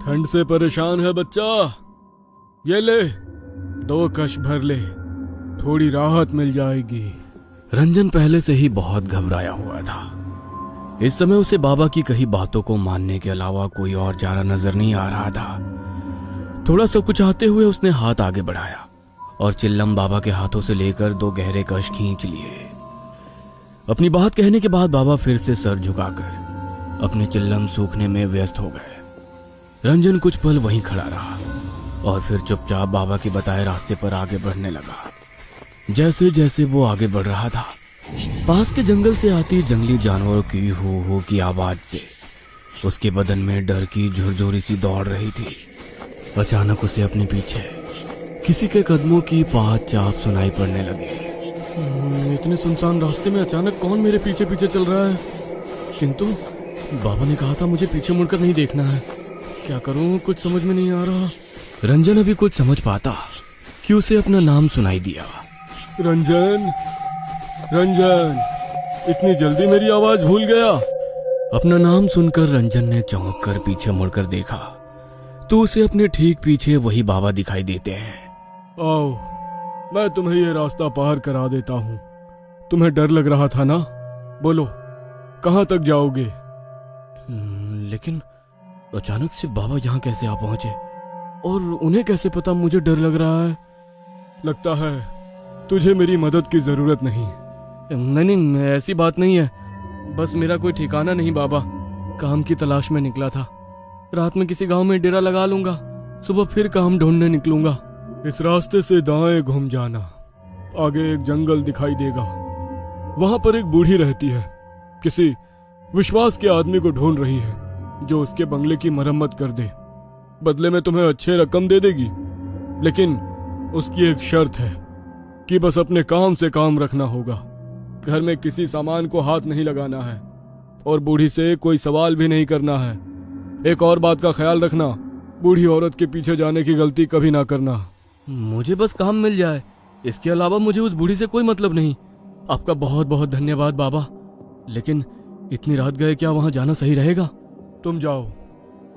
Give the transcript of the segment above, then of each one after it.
ठंड से परेशान है बच्चा, ये ले 2 कश भर ले, थोड़ी राहत मिल जाएगी। रंजन पहले से ही बहुत घबराया हुआ था। इस समय उसे बाबा की कही बातों को मानने के अलावा कोई और चारा नजर नहीं आ रहा था। थोड़ा सा कुचाते हुए उसने हाथ आगे बढ़ाया और चिल्लम बाबा के हाथों से लेकर 2 गहरे कश खींच लिए। अपनी बात कहने के बाद बाबा फिर से सर झुकाकर अपने चिल्लम सूखने में व्यस्त हो गए। रंजन कुछ पल वहीं खड़ा रहा और फिर चुपचाप बाबा के बताए रास्ते पर आगे बढ़ने लगा। जैसे जैसे वो आगे बढ़ रहा था, पास के जंगल से आती जंगली जानवरों की हो की आवाज से उसके बदन में डर की झुरझुरी सी दौड़ रही थी। अचानक उसे अपने पीछे किसी के कदमों की पात चाप सुनाई पड़ने लगी। इतने सुनसान रास्ते में अचानक कौन मेरे पीछे पीछे चल रहा है? किंतु बाबा ने कहा था मुझे पीछे मुड़कर नहीं देखना है। क्या करूं, कुछ समझ में नहीं आ रहा। रंजन अभी कुछ समझ पाता कि उसे अपना नाम सुनाई दिया। रंजन, रंजन, इतनी जल्दी मेरी आवाज भूल गया? अपना नाम सुनकर रंजन ने चौंक कर पीछे मुड़कर देखा तो उसे अपने ठीक पीछे वही बाबा दिखाई देते हैं। आओ, मैं तुम्हें ये रास्ता पार करा देता हूँ। तुम्हें डर लग रहा था ना? बोलो, कहाँ तक जाओगे? लेकिन अचानक से बाबा यहाँ कैसे आ पहुंचे और उन्हें कैसे पता मुझे डर लग रहा है? लगता है तुझे मेरी मदद की जरूरत नहीं। नहीं, ऐसी बात नहीं है। बस मेरा कोई ठिकाना नहीं बाबा, काम की तलाश में निकला था। रात में किसी गांव में डेरा लगा लूंगा, सुबह फिर काम ढूंढने निकलूंगा। इस रास्ते से दाएं घूम जाना, आगे एक जंगल दिखाई देगा। वहां पर एक बूढ़ी रहती है, किसी विश्वास के आदमी को ढूंढ रही है जो उसके बंगले की मरम्मत कर दे। बदले में तुम्हें अच्छे रकम दे देगी, लेकिन उसकी एक शर्त है कि बस अपने काम से काम रखना होगा। घर में किसी सामान को हाथ नहीं लगाना है और बूढ़ी से कोई सवाल भी नहीं करना है। एक और बात का ख्याल रखना, बूढ़ी औरत के पीछे जाने की गलती कभी ना करना। मुझे बस काम मिल जाए, इसके अलावा मुझे उस बूढ़ी से कोई मतलब नहीं। आपका बहुत बहुत धन्यवाद बाबा, लेकिन इतनी रात गए क्या वहां जाना सही रहेगा? तुम जाओ,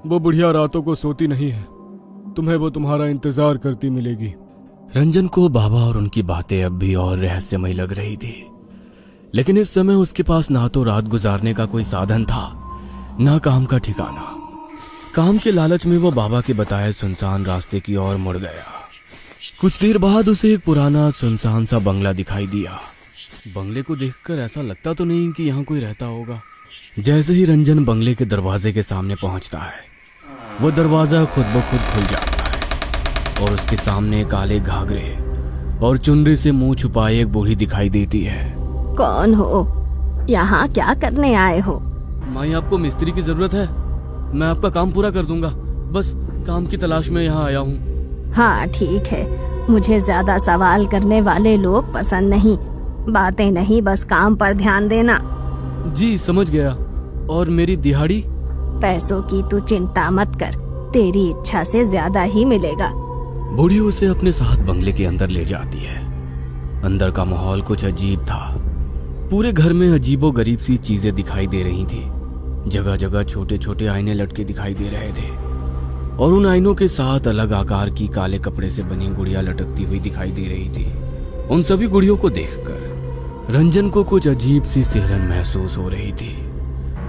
वो बुढ़िया रातों को सोती नहीं है, तुम्हें वो तुम्हारा इंतजार करती मिलेगी। रंजन को बाबा और उनकी बातें अब भी और रहस्यमय लग रही थी, लेकिन इस समय उसके पास ना तो रात गुजारने का कोई साधन था, ना काम का ठिकाना। काम के लालच में वो बाबा के बताए सुनसान रास्ते की ओर मुड़ गया। कुछ देर बाद उसे एक पुराना सुनसान सा बंगला दिखाई दिया। बंगले को देखकर ऐसा लगता तो नहीं कि यहाँ कोई रहता होगा। जैसे ही रंजन बंगले के दरवाजे के सामने पहुंचता है, वो दरवाजा खुद ब खुद खुल जाता है और उसके सामने काले घाघरे और चुनरी से मुंह छुपाए एक बूढ़ी दिखाई देती है। कौन हो? यहाँ क्या करने आए हो? माई, आपको मिस्त्री की जरूरत है? मैं आपका काम पूरा कर दूंगा, बस काम की तलाश में यहाँ आया हूँ। हाँ ठीक है, मुझे ज्यादा सवाल करने वाले लोग पसंद नहीं। बातें नहीं, बस काम पर ध्यान देना। जी समझ गया। और मेरी दिहाड़ी? पैसों की तू चिंता मत कर, तेरी इच्छा से ज्यादा ही मिलेगा। बूढ़ी उसे अपने साथ बंगले के अंदर ले जाती है। अंदर का माहौल कुछ अजीब था। पूरे घर में अजीबो गरीब सी चीजें दिखाई दे रही थी। जगह जगह छोटे छोटे आईने लटके दिखाई दे रहे थे और उन आईनों के साथ अलग आकार की काले कपड़े से बनी गुड़िया लटकती हुई दिखाई दे रही थी। उन सभी गुड़ियों को देखकर रंजन को कुछ अजीब सी सिहरन महसूस हो रही थी।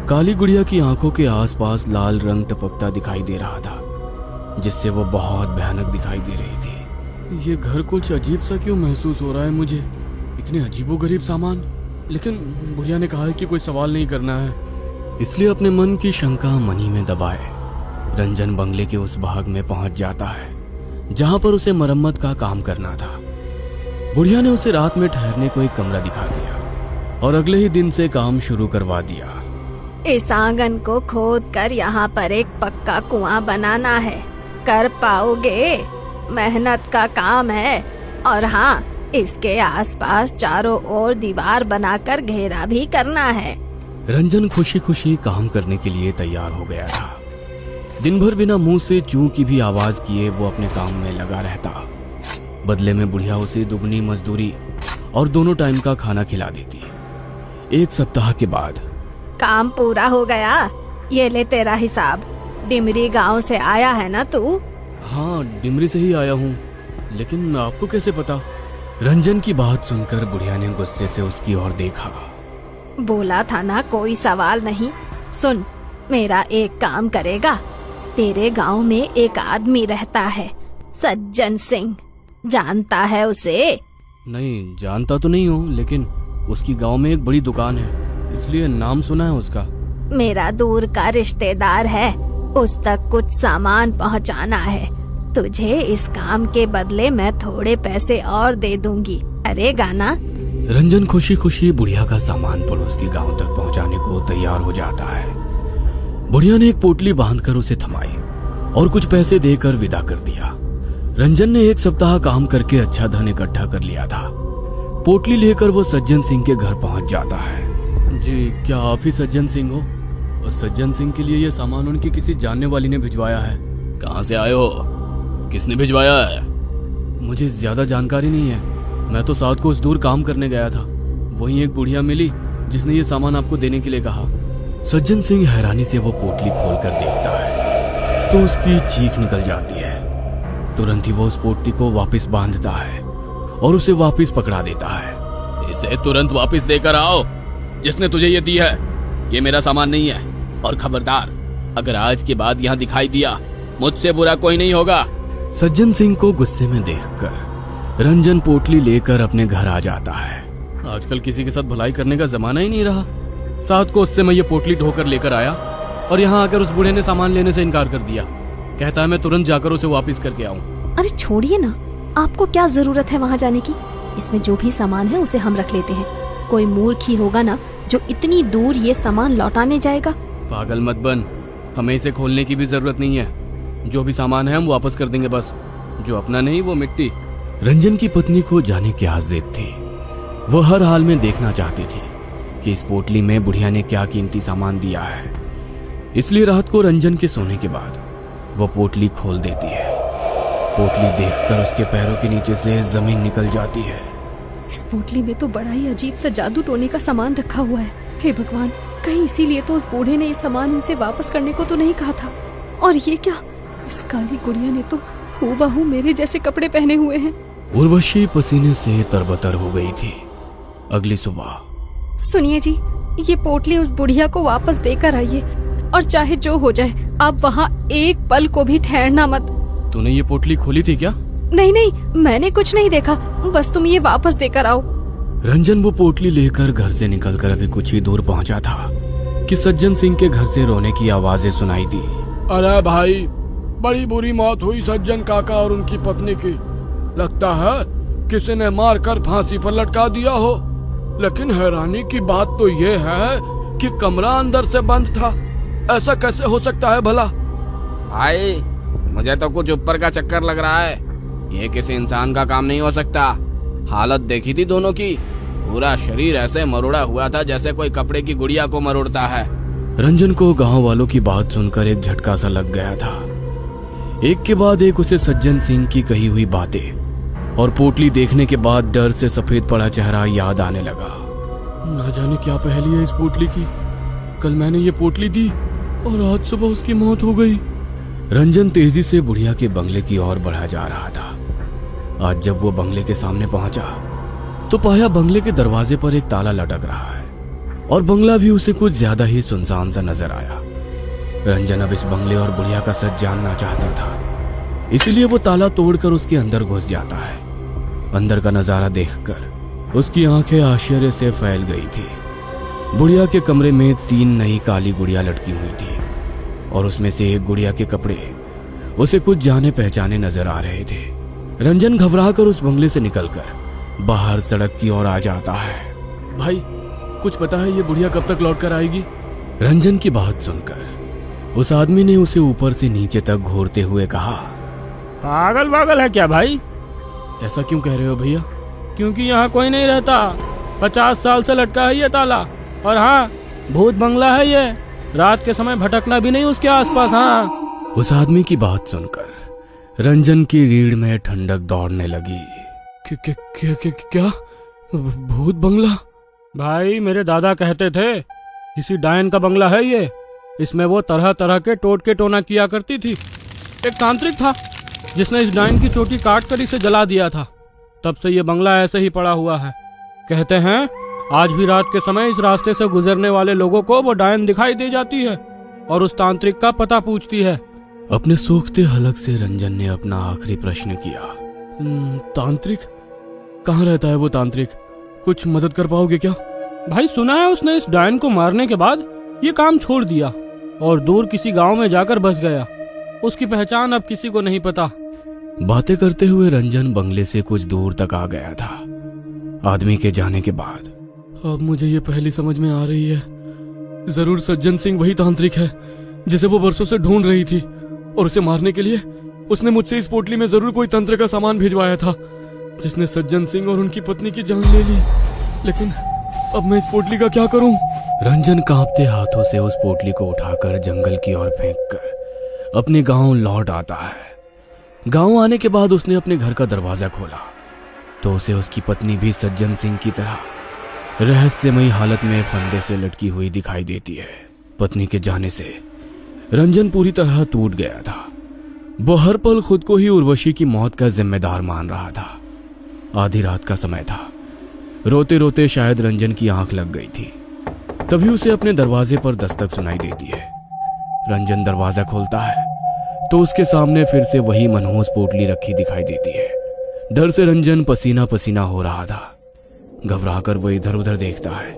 काली गुड़िया की आंखों के आसपास लाल रंग टपकता दिखाई दे रहा था, जिससे वो बहुत भयानक दिखाई दे रही थी। ये घर कुछ अजीब सा क्यों महसूस हो रहा है मुझे? इतने अजीबोगरीब सामान, लेकिन बुढ़िया ने कहा है कि कोई सवाल नहीं करना है। इसलिए अपने मन की शंका मन ही में दबाए रंजन बंगले के उस भाग में पहुंच जाता है जहां पर उसे मरम्मत का काम करना था। बुढ़िया ने उसे रात में ठहरने को एक कमरा दिखा दिया और अगले ही दिन से काम शुरू करवा दिया। इस आंगन को खोद कर यहाँ पर एक पक्का कुआं बनाना है। कर पाओगे? मेहनत का काम है। और हाँ, इसके आसपास चारों ओर दीवार बनाकर घेरा भी करना है। रंजन खुशी खुशी काम करने के लिए तैयार हो गया था। दिन भर बिना मुंह से चू की भी आवाज किए वो अपने काम में लगा रहता। बदले में बुढ़िया उसे दुगनी मजदूरी और दोनों टाइम का खाना खिला देती। 1 सप्ताह के बाद काम पूरा हो गया, ये ले तेरा हिसाब। डिमरी गांव से आया है ना तू? हाँ, डिमरी से ही आया हूँ, लेकिन आपको कैसे पता? रंजन की बात सुनकर बुढ़िया ने गुस्से से उसकी ओर देखा। बोला था ना कोई सवाल नहीं। सुन, मेरा एक काम करेगा। तेरे गांव में एक आदमी रहता है, सज्जन सिंह, जानता है उसे? नहीं, जानता तो नहीं हूँ, लेकिन उसकी गांव में एक बड़ी दुकान है, इसलिए नाम सुना है उसका। मेरा दूर का रिश्तेदार है, उस तक कुछ सामान पहुंचाना है। तुझे इस काम के बदले मैं थोड़े पैसे और दे दूंगी, करेगा ना? रंजन खुशी खुशी बुढ़िया का सामान पड़ोस के गांव तक पहुंचाने को तैयार हो जाता है। बुढ़िया ने एक पोटली बांधकर उसे थमाई और कुछ पैसे देकर विदा कर दिया। रंजन ने एक सप्ताह काम करके अच्छा धन इकट्ठा कर लिया था। पोटली लेकर वो सज्जन सिंह के घर पहुंच जाता है। जी, क्या आप ही सज्जन सिंह हो? और सज्जन सिंह के लिए ये सामान उनकी किसी जानने वाली ने भिजवाया है। कहाँ से आए हो? किसने भिजवाया है? मुझे ज्यादा जानकारी नहीं है, मैं तो साथ को उस दूर काम करने गया था। वहीं एक बुढ़िया मिली जिसने ये सामान आपको देने के लिए कहा। सज्जन सिंह हैरानी से वो पोटली खोलकर देखता है तो उसकी चीख निकल जाती है। तुरंत ही वो उस पोटली को वापस बांधता है और उसे वापस पकड़ा देता है। इसे तुरंत वापस देकर आओ, जिसने तुझे ये दी है। ये मेरा सामान नहीं है, और खबरदार, अगर आज के बाद यहाँ दिखाई दिया, मुझसे बुरा कोई नहीं होगा। सज्जन सिंह को गुस्से में देखकर रंजन पोटली लेकर अपने घर आ जाता है। आजकल किसी के साथ भलाई करने का जमाना ही नहीं रहा। साथ को उससे मैं ये पोटली ढोकर लेकर आया और यहाँ आकर उस बूढ़े ने सामान लेने से इनकार कर दिया। कहता है मैं तुरंत जाकर उसे वापस करके आऊँ। अरे छोड़िए ना, आपको क्या जरूरत है वहाँ जाने की? इसमें जो भी सामान है उसे हम रख लेते हैं। कोई मूर्ख ही होगा ना जो इतनी दूर ये सामान लौटाने जाएगा। पागल मत बन, हमें इसे खोलने की भी जरूरत नहीं है। जो भी सामान है हम वापस कर देंगे, बस जो अपना नहीं वो मिट्टी। रंजन की पत्नी को जाने की आजिज़ थी। वो हर हाल में देखना चाहती थी कि इस पोटली में बुढ़िया ने क्या कीमती सामान दिया है। इसलिए रात को रंजन के सोने के बाद वो पोटली खोल देती है। पोटली देखकर उसके पैरों के नीचे से जमीन निकल जाती है। इस पोटली में तो बड़ा ही अजीब सा जादू टोने का सामान रखा हुआ है। हे भगवान, कहीं इसीलिए तो उस बूढ़े ने ये सामान इनसे वापस करने को तो नहीं कहा था। और ये क्या, इस काली गुड़िया ने तो हूबहू मेरे जैसे कपड़े पहने हुए हैं। उर्वशी पसीने से तरबतर हो गई थी। अगली सुबह, सुनिए जी, ये पोटली उस बुढ़िया को वापस देकर आइए, और चाहे जो हो जाए आप वहाँ एक पल को भी ठहरना मत। तूने ये पोटली खोली थी क्या? नहीं नहीं, मैंने कुछ नहीं देखा, बस तुम ये वापस देकर आओ। रंजन वो पोटली लेकर घर से निकलकर अभी कुछ ही दूर पहुंचा था कि सज्जन सिंह के घर से रोने की आवाजें सुनाई दी। अरे भाई, बड़ी बुरी मौत हुई सज्जन काका और उनकी पत्नी की। लगता है किसी ने मारकर फांसी पर लटका दिया हो। लेकिन हैरानी की बात तो ये है कि कमरा अंदर से बंद था। ऐसा कैसे हो सकता है भला? भाई, मुझे तो कुछ ऊपर का चक्कर लग रहा है। ये किसी इंसान का काम नहीं हो सकता। हालत देखी थी दोनों की, पूरा शरीर ऐसे मरोड़ा हुआ था जैसे कोई कपड़े की गुड़िया को मरोड़ता है। रंजन को गांव वालों की बात सुनकर एक झटका सा लग गया था। एक के बाद एक उसे सज्जन सिंह की कही हुई बातें और पोटली देखने के बाद डर से सफेद पड़ा चेहरा याद आने लगा। न जाने क्या पहेली है इस पोटली की। कल मैंने ये पोटली दी और आज सुबह उसकी मौत हो गई। रंजन तेजी से बुढ़िया के बंगले की ओर बढ़ा जा रहा था। आज जब वो बंगले के सामने पहुंचा तो पाया बंगले के दरवाजे पर एक ताला लटक रहा है और बंगला भी उसे कुछ ज्यादा ही सुनसान सा नजर आया। रंजन अब इस बंगले और बुढ़िया का सच जानना चाहता था, इसलिए वो ताला तोड़कर उसके अंदर घुस जाता है। अंदर का नजारा देखकर उसकी आंखें आश्चर्य से फैल गई थी। बुढ़िया के कमरे में 3 नई काली गुड़िया लटकी हुई थी और उसमें से एक गुड़िया के कपड़े उसे कुछ जाने पहचाने नजर आ रहे थे। रंजन घबराकर उस बंगले से निकलकर बाहर सड़क की ओर आ जाता है। भाई, कुछ पता है ये बुढ़िया कब तक लौट कर आएगी? रंजन की बात सुनकर उस आदमी ने उसे ऊपर से नीचे तक घूरते हुए कहा, पागल पागल है क्या भाई? ऐसा क्यों कह रहे हो भैया? क्योंकि यहाँ कोई नहीं रहता। 50 साल से लटका है ये ताला। और हाँ, भूत बंगला है ये। रात के समय भटकना भी नहीं उसके आसपास। हाँ। उस आदमी की बात सुनकर रंजन की रीढ़ में ठंडक दौड़ने लगी। क्या? भूत बंगला? भाई, मेरे दादा कहते थे किसी डायन का बंगला है ये। इसमें वो तरह तरह के टोटके टोना किया करती थी। एक तांत्रिक था जिसने इस डायन की चोटी काट कर इसे जला दिया था। तब से ये बंगला ऐसे ही पड़ा हुआ है। कहते हैं आज भी रात के समय इस रास्ते से गुजरने वाले लोगों को वो डायन दिखाई दे जाती है और उस तांत्रिक का पता पूछती है। अपने सूखते हलक से रंजन ने अपना आखिरी प्रश्न किया। तांत्रिक? कहाँ रहता है वो तांत्रिक? कुछ मदद कर पाओगे क्या? भाई सुना है उसने इस डायन को मारने के बाद ये काम छोड़ दिया और दूर किसी गांव में जाकर बस गया। उसकी पहचान अब किसी को नहीं पता। बातें करते हुए रंजन बंगले से कुछ दूर तक आ गया था। आदमी के जाने के बाद अब मुझे ये पहली समझ में आ रही है। जरूर सज्जन सिंह वही तांत्रिक है जिसे वो बरसों से ढूंढ रही थी, और उसे मारने के लिए उसने मुझसे इस पोटली में जरूर कोई तंत्र का सामान भिजवाया था जिसने सज्जन सिंह और उनकी पत्नी की जान ले ली। लेकिन अब मैं इस पोटली का क्या करूं? रंजन कांपते हाथों से उस पोटली को उठाकर जंगल की ओर फेंककर अपने गांव लौट आता है। गांव आने के बाद उसने अपने घर का दरवाजा खोला तो उसे उसकी पत्नी भी सज्जन सिंह की तरह रहस्यमयी हालत में फंदे से लटकी हुई दिखाई देती है। पत्नी के जाने से रंजन पूरी तरह टूट गया था। वो हर पल खुद को ही उर्वशी की मौत का जिम्मेदार मान रहा था। आधी रात का समय था। रोते रोते शायद रंजन की आंख लग गई थी। तभी उसे अपने दरवाजे पर दस्तक सुनाई देती है। रंजन दरवाजा खोलता है तो उसके सामने फिर से वही मनहूस पोटली रखी दिखाई देती है। डर से रंजन पसीना पसीना हो रहा था। घबराकर वो इधर उधर देखता है।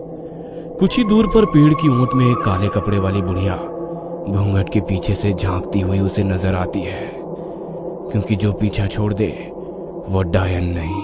कुछ ही दूर पर पेड़ की ओट में एक काले कपड़े वाली बुढ़िया घूंघट के पीछे से झांकती हुई उसे नजर आती है, क्योंकि जो पीछा छोड़ दे वो डायन नहीं